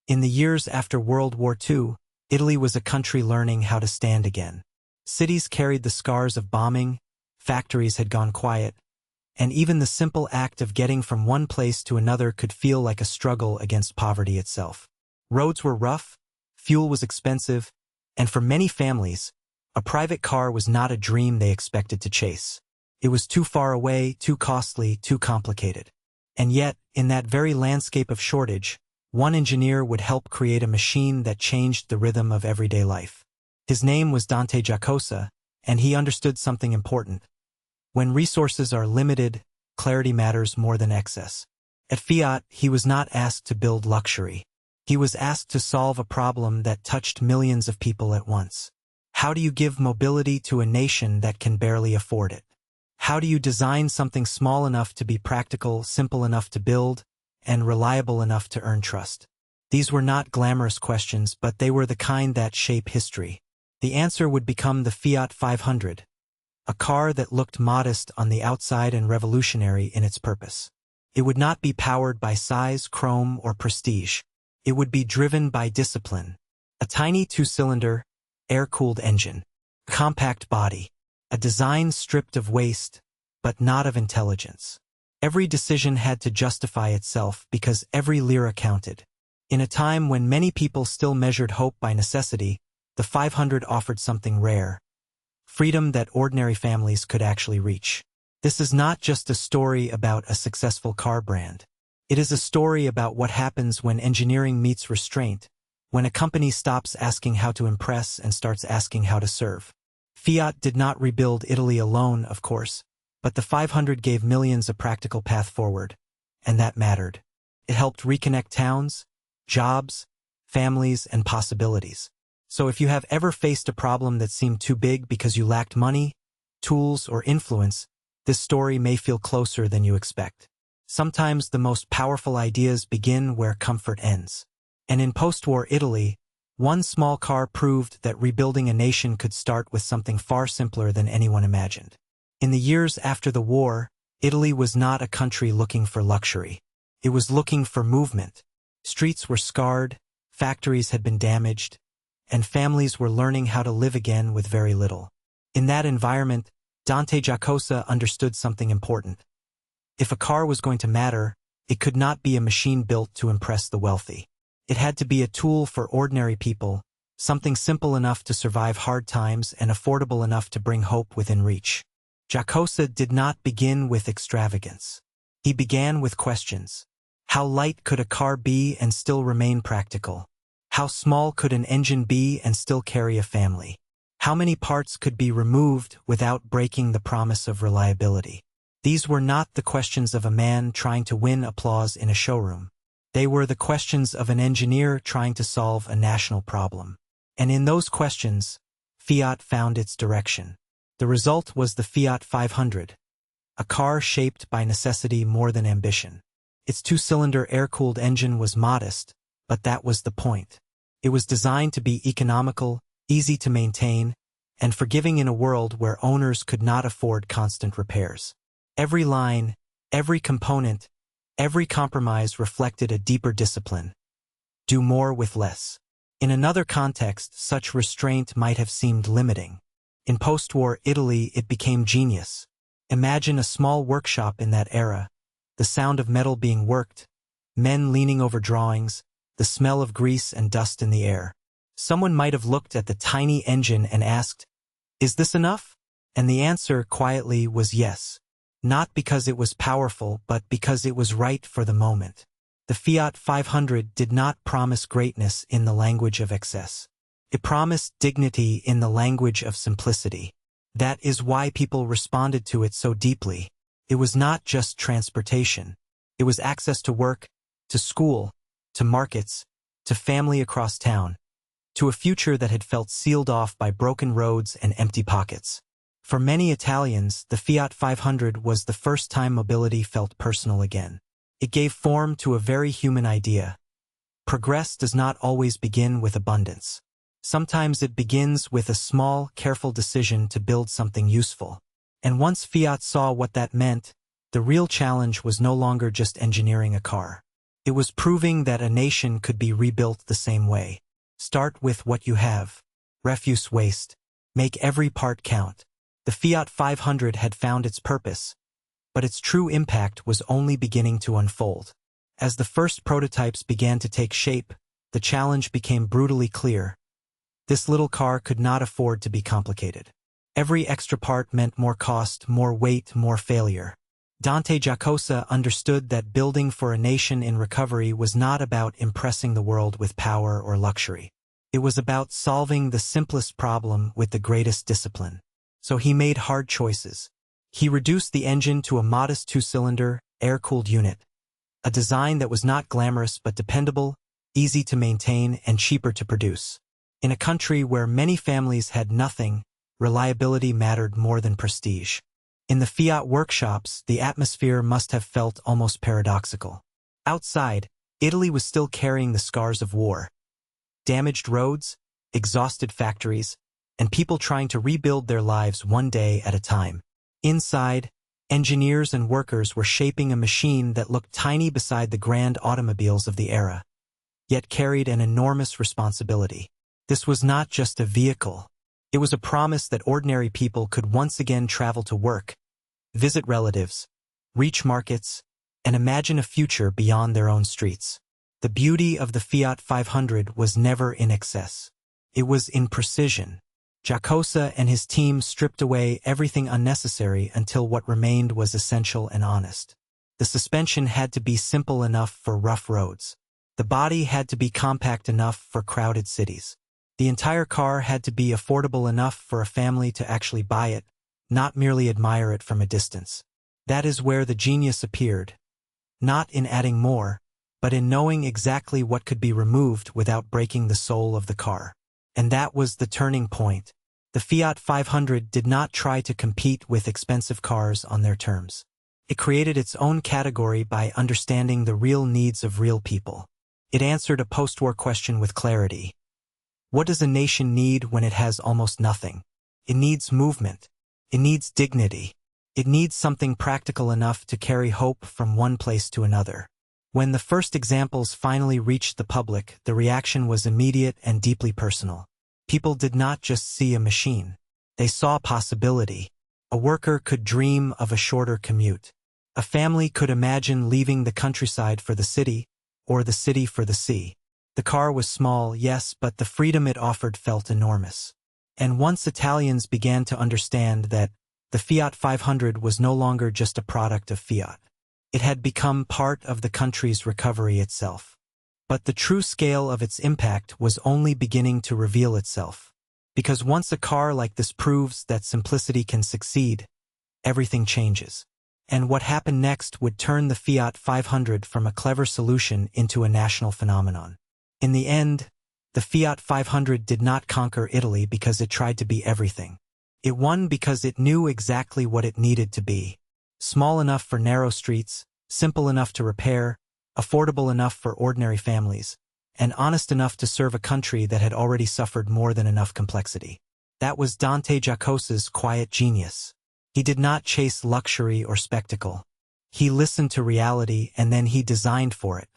In the years after World War II, Italy was a country learning how to stand again. Cities carried the scars of bombing, factories had gone quiet, and even the simple act of getting from one place to another could feel like a struggle against poverty itself. Roads were rough, fuel was expensive, and for many families, a private car was not a dream they expected to chase. It was too far away, too costly, too complicated. And yet, in that very landscape of shortage, one engineer would help create a machine that changed the rhythm of everyday life. His name was Dante Giacosa, and he understood something important. When resources are limited, clarity matters more than excess. At Fiat, he was not asked to build luxury. He was asked to solve a problem that touched millions of people at once. How do you give mobility to a nation that can barely afford it? How do you design something small enough to be practical, simple enough to build, and reliable enough to earn trust? These were not glamorous questions, but they were the kind that shape history. The answer would become the Fiat 500. A car that looked modest on the outside and revolutionary in its purpose. It would not be powered by size, chrome, or prestige. It would be driven by discipline. A tiny two-cylinder, air-cooled engine. Compact body. A design stripped of waste, but not of intelligence. Every decision had to justify itself because every lira counted. In a time when many people still measured hope by necessity, the 500 offered something rare. Freedom that ordinary families could actually reach. This is not just a story about a successful car brand. It is a story about what happens when engineering meets restraint, when a company stops asking how to impress and starts asking how to serve. Fiat did not rebuild Italy alone, of course, but the 500 gave millions a practical path forward, and that mattered. It helped reconnect towns, jobs, families, and possibilities. So if you have ever faced a problem that seemed too big because you lacked money, tools, or influence, this story may feel closer than you expect. Sometimes the most powerful ideas begin where comfort ends. And in post-war Italy, one small car proved that rebuilding a nation could start with something far simpler than anyone imagined. In the years after the war, Italy was not a country looking for luxury. It was looking for movement. Streets were scarred, factories had been damaged, and families were learning how to live again with very little. In that environment, Dante Giacosa understood something important. If a car was going to matter, it could not be a machine built to impress the wealthy. It had to be a tool for ordinary people, something simple enough to survive hard times and affordable enough to bring hope within reach. Giacosa did not begin with extravagance. He began with questions. How light could a car be and still remain practical? How small could an engine be and still carry a family? How many parts could be removed without breaking the promise of reliability? These were not the questions of a man trying to win applause in a showroom. They were the questions of an engineer trying to solve a national problem. And in those questions, Fiat found its direction. The result was the Fiat 500, a car shaped by necessity more than ambition. Its two-cylinder air-cooled engine was modest, but that was the point. It was designed to be economical, easy to maintain, and forgiving in a world where owners could not afford constant repairs. Every line, every component, every compromise reflected a deeper discipline. Do more with less. In another context, such restraint might have seemed limiting. In post-war Italy, it became genius. Imagine a small workshop in that era, the sound of metal being worked, men leaning over drawings, the smell of grease and dust in the air. Someone might have looked at the tiny engine and asked, "Is this enough?" And the answer quietly was yes. Not because it was powerful, but because it was right for the moment. The Fiat 500 did not promise greatness in the language of excess. It promised dignity in the language of simplicity. That is why people responded to it so deeply. It was not just transportation. It was access to work, to school, to markets, to family across town, to a future that had felt sealed off by broken roads and empty pockets. For many Italians, the Fiat 500 was the first time mobility felt personal again. It gave form to a very human idea. Progress does not always begin with abundance. Sometimes it begins with a small, careful decision to build something useful. And once Fiat saw what that meant, the real challenge was no longer just engineering a car. It was proving that a nation could be rebuilt the same way. Start with what you have. Refuse waste. Make every part count. The Fiat 500 had found its purpose, but its true impact was only beginning to unfold. As the first prototypes began to take shape, the challenge became brutally clear. This little car could not afford to be complicated. Every extra part meant more cost, more weight, more failure. Dante Giacosa understood that building for a nation in recovery was not about impressing the world with power or luxury. It was about solving the simplest problem with the greatest discipline. So he made hard choices. He reduced the engine to a modest two-cylinder, air-cooled unit, a design that was not glamorous but dependable, easy to maintain, and cheaper to produce. In a country where many families had nothing, reliability mattered more than prestige. In the Fiat workshops, the atmosphere must have felt almost paradoxical. Outside, Italy was still carrying the scars of war. Damaged roads, exhausted factories, and people trying to rebuild their lives one day at a time. Inside, engineers and workers were shaping a machine that looked tiny beside the grand automobiles of the era, yet carried an enormous responsibility. This was not just a vehicle. It was a promise that ordinary people could once again travel to work, visit relatives, reach markets, and imagine a future beyond their own streets. The beauty of the Fiat 500 was never in excess. It was in precision. Giacosa and his team stripped away everything unnecessary until what remained was essential and honest. The suspension had to be simple enough for rough roads. The body had to be compact enough for crowded cities. The entire car had to be affordable enough for a family to actually buy it, not merely admire it from a distance. That is where the genius appeared. Not in adding more, but in knowing exactly what could be removed without breaking the soul of the car. And that was the turning point. The Fiat 500 did not try to compete with expensive cars on their terms. It created its own category by understanding the real needs of real people. It answered a post-war question with clarity. What does a nation need when it has almost nothing? It needs movement. It needs dignity. It needs something practical enough to carry hope from one place to another. When the first examples finally reached the public, the reaction was immediate and deeply personal. People did not just see a machine. They saw possibility. A worker could dream of a shorter commute. A family could imagine leaving the countryside for the city, or the city for the sea. The car was small, yes, but the freedom it offered felt enormous. And once Italians began to understand that the Fiat 500 was no longer just a product of Fiat, it had become part of the country's recovery itself. But the true scale of its impact was only beginning to reveal itself. Because once a car like this proves that simplicity can succeed, everything changes. And what happened next would turn the Fiat 500 from a clever solution into a national phenomenon. In the end, the Fiat 500 did not conquer Italy because it tried to be everything. It won because it knew exactly what it needed to be. Small enough for narrow streets, simple enough to repair, affordable enough for ordinary families, and honest enough to serve a country that had already suffered more than enough complexity. That was Dante Giacosa's quiet genius. He did not chase luxury or spectacle. He listened to reality and then he designed for it.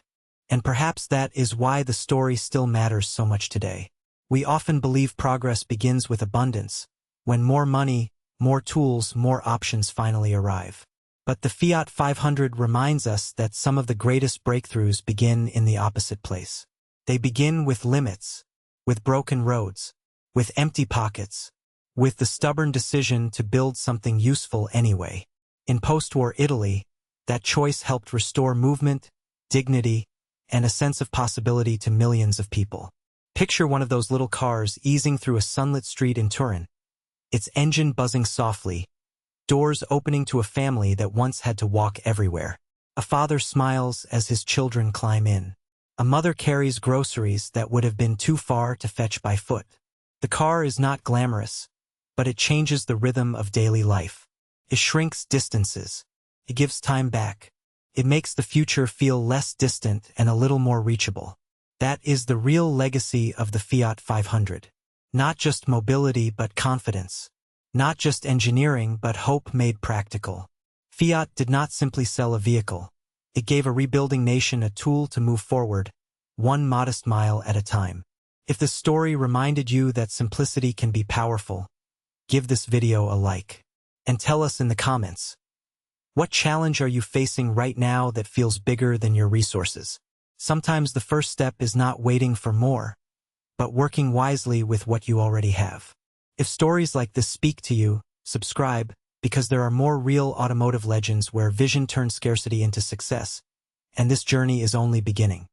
And perhaps that is why the story still matters so much today. We often believe progress begins with abundance, when more money, more tools, more options finally arrive. But the Fiat 500 reminds us that some of the greatest breakthroughs begin in the opposite place. They begin with limits, with broken roads, with empty pockets, with the stubborn decision to build something useful anyway. In post-war Italy, that choice helped restore movement, dignity, and a sense of possibility to millions of people. Picture one of those little cars easing through a sunlit street in Turin, its engine buzzing softly, doors opening to a family that once had to walk everywhere. A father smiles as his children climb in. A mother carries groceries that would have been too far to fetch by foot. The car is not glamorous, but it changes the rhythm of daily life. It shrinks distances. It gives time back. It makes the future feel less distant and a little more reachable. That is the real legacy of the Fiat 500. Not just mobility but confidence. Not just engineering but hope made practical. Fiat did not simply sell a vehicle. It gave a rebuilding nation a tool to move forward, one modest mile at a time. If this story reminded you that simplicity can be powerful, give this video a like. And tell us in the comments, what challenge are you facing right now that feels bigger than your resources? Sometimes the first step is not waiting for more, but working wisely with what you already have. If stories like this speak to you, subscribe, because there are more real automotive legends where vision turns scarcity into success, and this journey is only beginning.